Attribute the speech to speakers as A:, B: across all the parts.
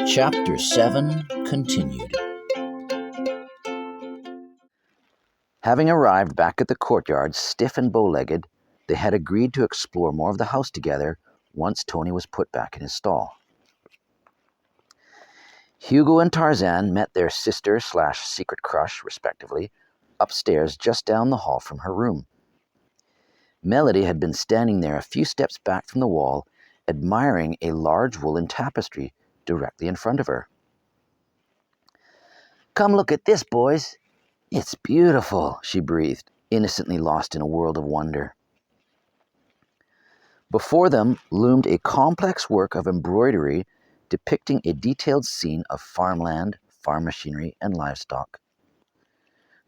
A: Chapter 7 continued. Having arrived back at the courtyard, stiff and bow-legged, they had agreed to explore more of the house together once Tony was put back in his stall. Hugo and Tarzan met their sister/secret crush, respectively, upstairs just down the hall from her room. Melody had been standing there a few steps back from the wall, admiring a large woolen tapestry directly in front of her. "Come look at this, boys. It's beautiful," she breathed, innocently lost in a world of wonder. Before them loomed a complex work of embroidery depicting a detailed scene of farmland, farm machinery, and livestock.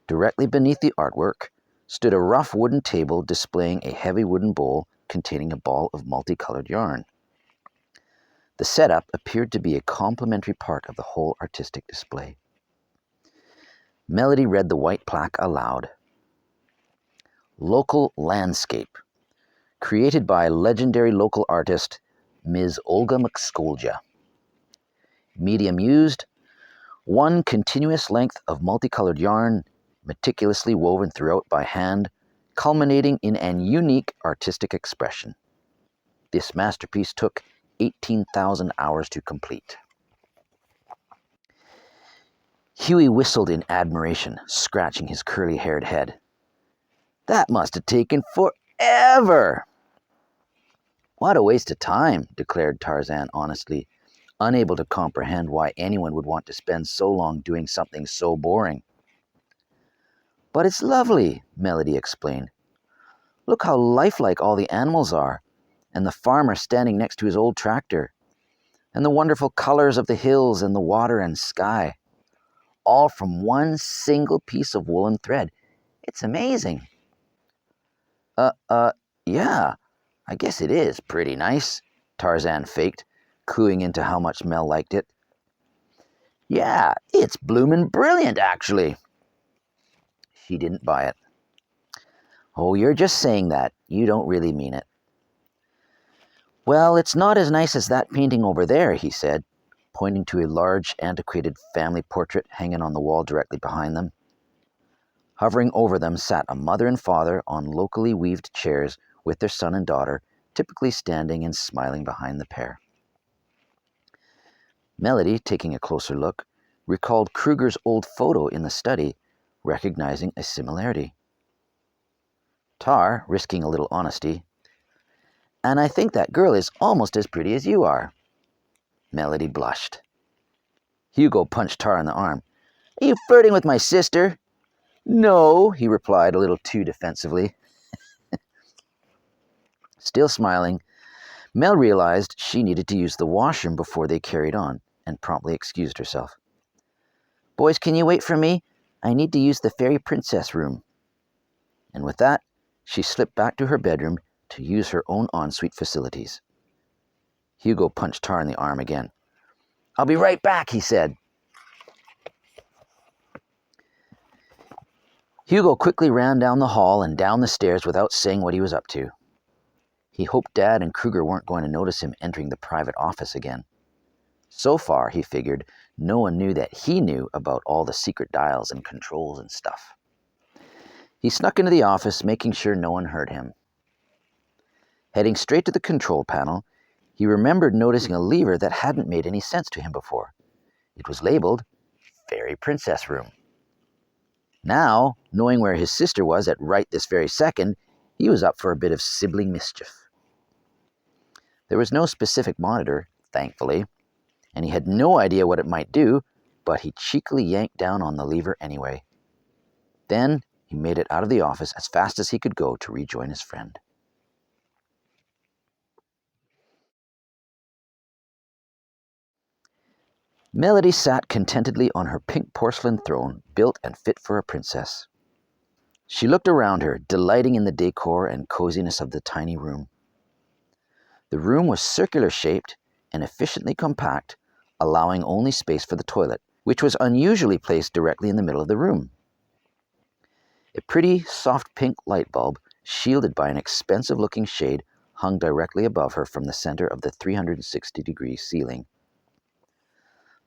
A: Directly beneath the artwork stood a rough wooden table displaying a heavy wooden bowl containing a ball of multicolored yarn. The setup appeared to be a complementary part of the whole artistic display. Melody read the white plaque aloud. "Local Landscape, created by legendary local artist Ms. Olga McSkolja. Medium used, one continuous length of multicolored yarn, meticulously woven throughout by hand, culminating in an unique artistic expression. This masterpiece took 18,000 hours to complete." Huey whistled in admiration, scratching his curly-haired head. "That must have taken forever!" "What a waste of time," declared Tarzan honestly, unable to comprehend why anyone would want to spend so long doing something so boring. "But it's lovely," Melody explained. "Look how lifelike all the animals are, and the farmer standing next to his old tractor, and the wonderful colors of the hills and the water and sky. All from one single piece of woolen thread. It's amazing." Yeah, I guess it is pretty nice," Tarzan faked, cluing into how much Mel liked it. "Yeah, it's bloomin' brilliant, actually." She didn't buy it. "Oh, you're just saying that. You don't really mean it." "Well, it's not as nice as that painting over there," he said, pointing to a large, antiquated family portrait hanging on the wall directly behind them. Hovering over them sat a mother and father on locally weaved chairs with their son and daughter, typically standing and smiling behind the pair. Melody, taking a closer look, recalled Kruger's old photo in the study, recognizing a similarity. Tar, risking a little honesty, "And I think that girl is almost as pretty as you are." Melody blushed. Hugo punched Tar in the arm. "Are you flirting with my sister?" "No," he replied a little too defensively. Still smiling, Mel realized she needed to use the washroom before they carried on, and promptly excused herself. "Boys, can you wait for me? I need to use the fairy princess room." And with that, she slipped back to her bedroom to use her own ensuite facilities. Hugo punched Tar in the arm again. "I'll be right back," he said. Hugo quickly ran down the hall and down the stairs without saying what he was up to. He hoped Dad and Kruger weren't going to notice him entering the private office again. So far, he figured, no one knew that he knew about all the secret dials and controls and stuff. He snuck into the office, making sure no one heard him. Heading straight to the control panel, he remembered noticing a lever that hadn't made any sense to him before. It was labeled Fairy Princess Room. Now, knowing where his sister was at right this very second, he was up for a bit of sibling mischief. There was no specific monitor, thankfully, and he had no idea what it might do, but he cheekily yanked down on the lever anyway. Then he made it out of the office as fast as he could go to rejoin his friend. Melody sat contentedly on her pink porcelain throne, built and fit for a princess. She looked around her, delighting in the decor and coziness of the tiny room. The room was circular-shaped and efficiently compact, allowing only space for the toilet, which was unusually placed directly in the middle of the room. A pretty, soft pink light bulb shielded by an expensive-looking shade hung directly above her from the center of the 360-degree ceiling.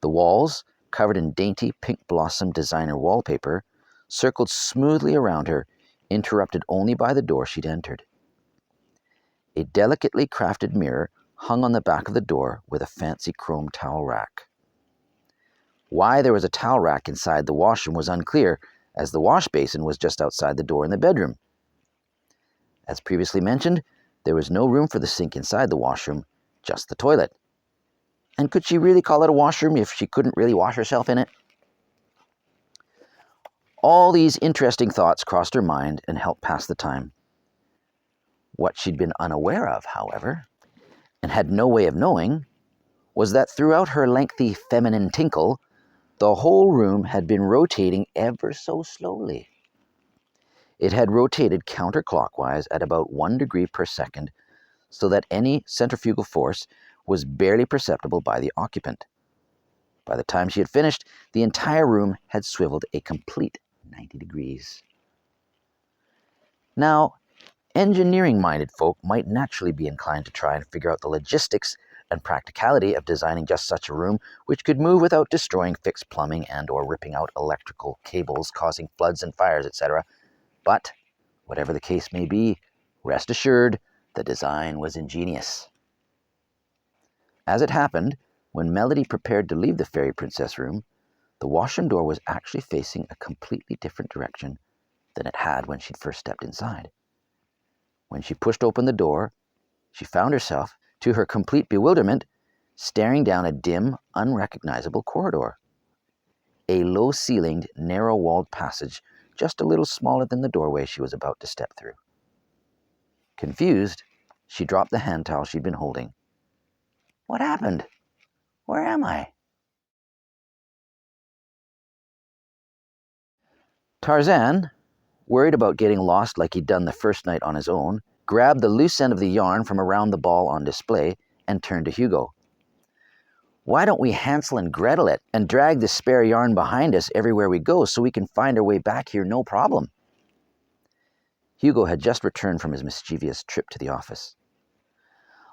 A: The walls, covered in dainty pink blossom designer wallpaper, circled smoothly around her, interrupted only by the door she'd entered. A delicately crafted mirror hung on the back of the door with a fancy chrome towel rack. Why there was a towel rack inside the washroom was unclear, as the wash basin was just outside the door in the bedroom. As previously mentioned, there was no room for the sink inside the washroom, just the toilet. And could she really call it a washroom if she couldn't really wash herself in it? All these interesting thoughts crossed her mind and helped pass the time. What she'd been unaware of, however, and had no way of knowing, was that throughout her lengthy feminine tinkle, the whole room had been rotating ever so slowly. It had rotated counterclockwise at about 1 degree per second, so that any centrifugal force was barely perceptible by the occupant. By the time she had finished, the entire room had swiveled a complete 90 degrees. Now, engineering-minded folk might naturally be inclined to try and figure out the logistics and practicality of designing just such a room which could move without destroying fixed plumbing and or ripping out electrical cables, causing floods and fires, etc. But, whatever the case may be, rest assured, the design was ingenious. As it happened, when Melody prepared to leave the fairy princess room, the washroom door was actually facing a completely different direction than it had when she'd first stepped inside. When she pushed open the door, she found herself, to her complete bewilderment, staring down a dim, unrecognizable corridor. A low-ceilinged, narrow-walled passage just a little smaller than the doorway she was about to step through. Confused, she dropped the hand towel she'd been holding. What happened? Where am I? Tarzan, worried about getting lost like he'd done the first night on his own, grabbed the loose end of the yarn from around the ball on display and turned to Hugo. Why don't we Hansel and Gretel it and drag the spare yarn behind us everywhere we go so we can find our way back here no problem? Hugo had just returned from his mischievous trip to the office.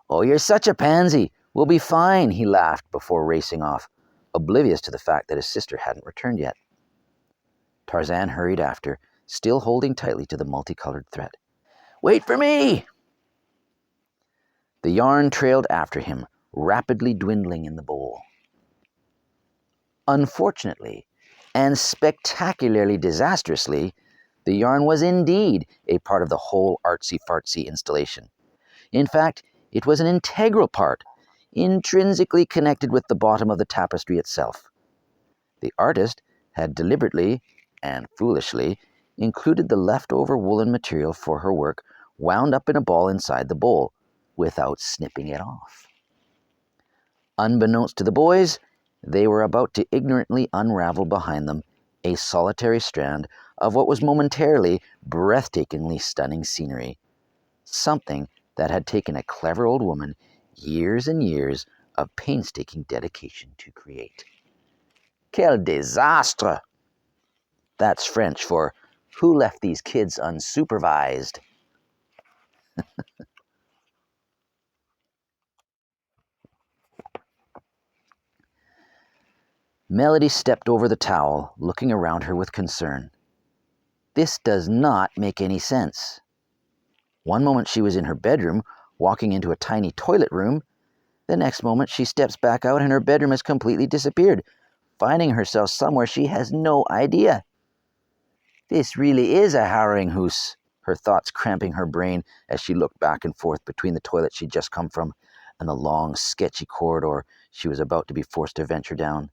A: Oh, you're such a pansy. We'll be fine, he laughed before racing off, oblivious to the fact that his sister hadn't returned yet. Tarzan hurried after, still holding tightly to the multicolored thread. Wait for me! The yarn trailed after him, rapidly dwindling in the bowl. Unfortunately, and spectacularly disastrously, the yarn was indeed a part of the whole artsy-fartsy installation. In fact, it was an integral part, intrinsically connected with the bottom of the tapestry itself. The artist had deliberately, and foolishly, included the leftover woolen material for her work wound up in a ball inside the bowl, without snipping it off. Unbeknownst to the boys, they were about to ignorantly unravel behind them a solitary strand of what was momentarily breathtakingly stunning scenery, something that had taken a clever old woman years and years of painstaking dedication to create. Quel désastre! That's French for, who left these kids unsupervised? Melody stepped over the towel, looking around her with concern. This does not make any sense. One moment she was in her bedroom, walking into a tiny toilet room. The next moment she steps back out and her bedroom has completely disappeared, finding herself somewhere she has no idea. This really is a harrowing house, her thoughts cramping her brain as she looked back and forth between the toilet she'd just come from and the long, sketchy corridor she was about to be forced to venture down.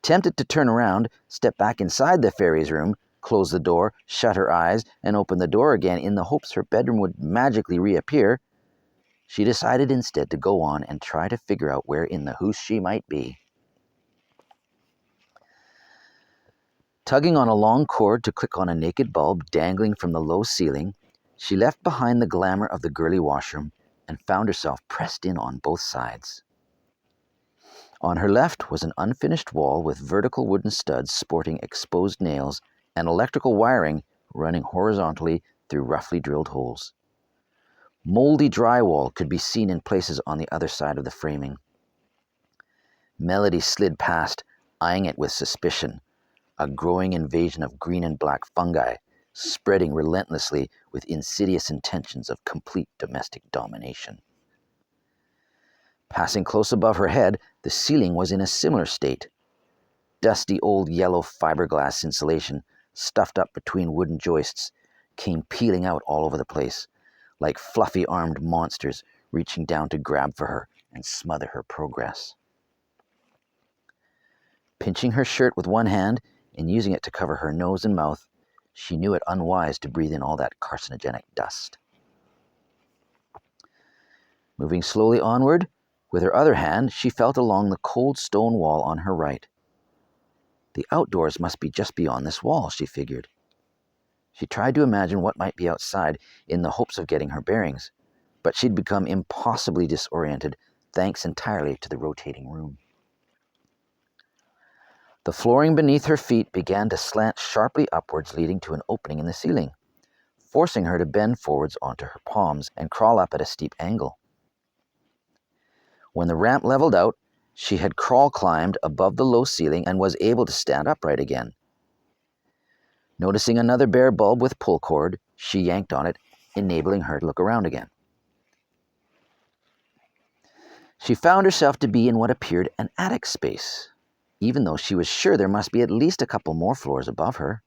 A: Tempted to turn around, step back inside the fairy's room, close the door, shut her eyes, and open the door again in the hopes her bedroom would magically reappear, she decided instead to go on and try to figure out where in the house she might be. Tugging on a long cord to click on a naked bulb dangling from the low ceiling, she left behind the glamour of the girly washroom and found herself pressed in on both sides. On her left was an unfinished wall with vertical wooden studs sporting exposed nails and electrical wiring running horizontally through roughly drilled holes. Moldy drywall could be seen in places on the other side of the framing. Melody slid past, eyeing it with suspicion, a growing invasion of green and black fungi, spreading relentlessly with insidious intentions of complete domestic domination. Passing close above her head, the ceiling was in a similar state. Dusty old yellow fiberglass insulation, stuffed up between wooden joists, came peeling out all over the place, like fluffy-armed monsters reaching down to grab for her and smother her progress. Pinching her shirt with one hand and using it to cover her nose and mouth, she knew it unwise to breathe in all that carcinogenic dust. Moving slowly onward, with her other hand, she felt along the cold stone wall on her right. The outdoors must be just beyond this wall, she figured. She tried to imagine what might be outside in the hopes of getting her bearings, but she'd become impossibly disoriented thanks entirely to the rotating room. The flooring beneath her feet began to slant sharply upwards, leading to an opening in the ceiling, forcing her to bend forwards onto her palms and crawl up at a steep angle. When the ramp leveled out, she had crawl climbed above the low ceiling and was able to stand upright again. Noticing another bare bulb with pull cord, she yanked on it, enabling her to look around again. She found herself to be in what appeared an attic space, even though she was sure there must be at least a couple more floors above her.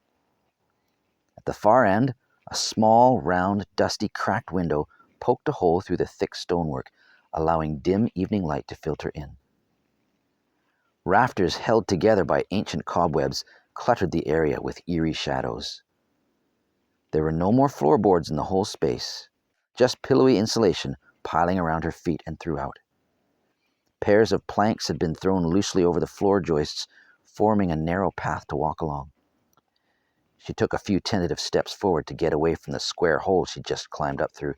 A: At the far end, a small, round, dusty, cracked window poked a hole through the thick stonework, allowing dim evening light to filter in. Rafters held together by ancient cobwebs cluttered the area with eerie shadows. There were no more floorboards in the whole space, just pillowy insulation piling around her feet and throughout. Pairs of planks had been thrown loosely over the floor joists, forming a narrow path to walk along. She took a few tentative steps forward to get away from the square hole she'd just climbed up through,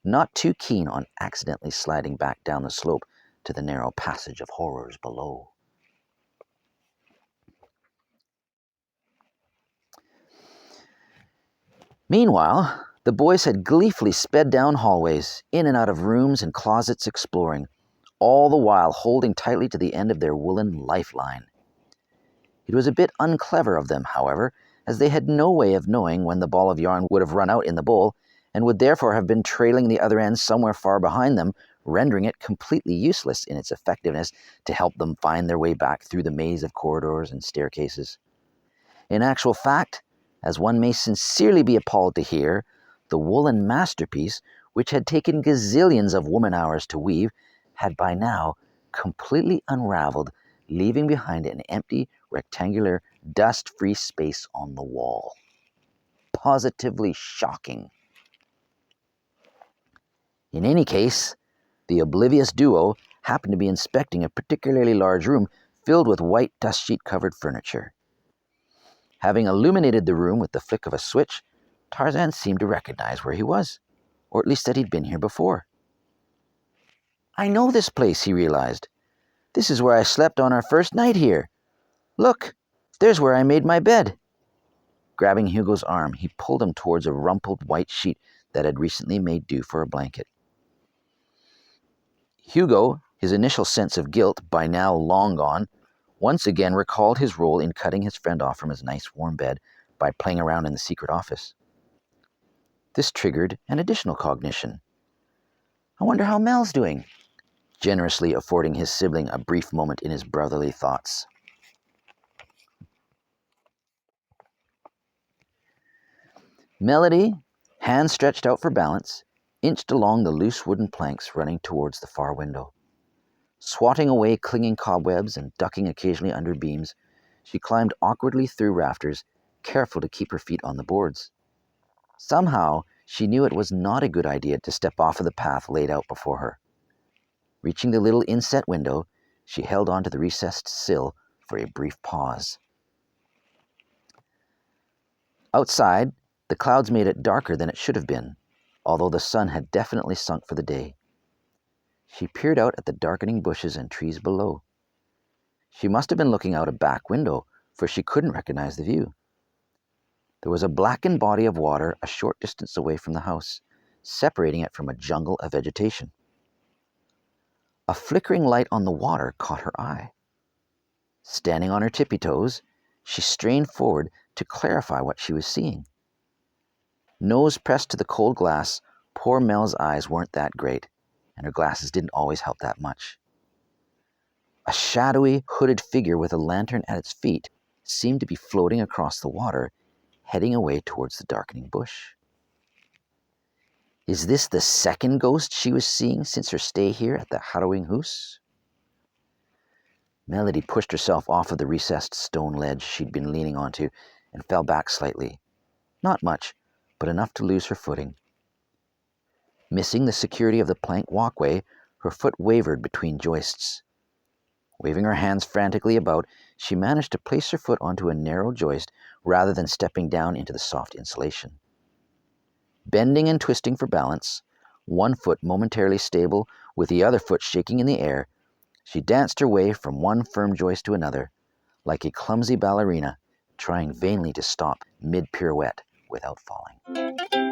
A: not too keen on accidentally sliding back down the slope to the narrow passage of horrors below. Meanwhile, the boys had gleefully sped down hallways, in and out of rooms and closets exploring, all the while holding tightly to the end of their woolen lifeline. It was a bit unclever of them, however, as they had no way of knowing when the ball of yarn would have run out in the bowl, and would therefore have been trailing the other end somewhere far behind them, rendering it completely useless in its effectiveness to help them find their way back through the maze of corridors and staircases. In actual fact, as one may sincerely be appalled to hear, the woolen masterpiece, which had taken gazillions of woman hours to weave, had by now completely unraveled, leaving behind an empty, rectangular, dust-free space on the wall. Positively shocking. In any case, the oblivious duo happened to be inspecting a particularly large room filled with white dust sheet-covered furniture. Having illuminated the room with the flick of a switch, Tarzan seemed to recognize where he was, or at least that he'd been here before. "I know this place," he realized. "This is where I slept on our first night here. Look, there's where I made my bed." Grabbing Hugo's arm, he pulled him towards a rumpled white sheet that had recently made do for a blanket. Hugo, his initial sense of guilt by now long gone, once again recalled his role in cutting his friend off from his nice warm bed by playing around in the secret office. This triggered an additional cognition. "I wonder how Mel's doing," generously affording his sibling a brief moment in his brotherly thoughts. Melody, hands stretched out for balance, inched along the loose wooden planks running towards the far window. Swatting away clinging cobwebs and ducking occasionally under beams, she climbed awkwardly through rafters, careful to keep her feet on the boards. Somehow, she knew it was not a good idea to step off of the path laid out before her. Reaching the little inset window, she held onto the recessed sill for a brief pause. Outside, the clouds made it darker than it should have been, although the sun had definitely sunk for the day. She peered out at the darkening bushes and trees below. She must have been looking out a back window, for she couldn't recognize the view. There was a blackened body of water a short distance away from the house, separating it from a jungle of vegetation. A flickering light on the water caught her eye. Standing on her tippy toes, she strained forward to clarify what she was seeing. Nose pressed to the cold glass, poor Mel's eyes weren't that great, and her glasses didn't always help that much. A shadowy, hooded figure with a lantern at its feet seemed to be floating across the water, heading away towards the darkening bush. Is this the second ghost she was seeing since her stay here at the Harrowing house? Melody pushed herself off of the recessed stone ledge she'd been leaning onto and fell back slightly. Not much, but enough to lose her footing. Missing the security of the plank walkway, her foot wavered between joists. Waving her hands frantically about, she managed to place her foot onto a narrow joist rather than stepping down into the soft insulation. Bending and twisting for balance, one foot momentarily stable with the other foot shaking in the air, she danced her way from one firm joist to another, like a clumsy ballerina trying vainly to stop mid-pirouette without falling.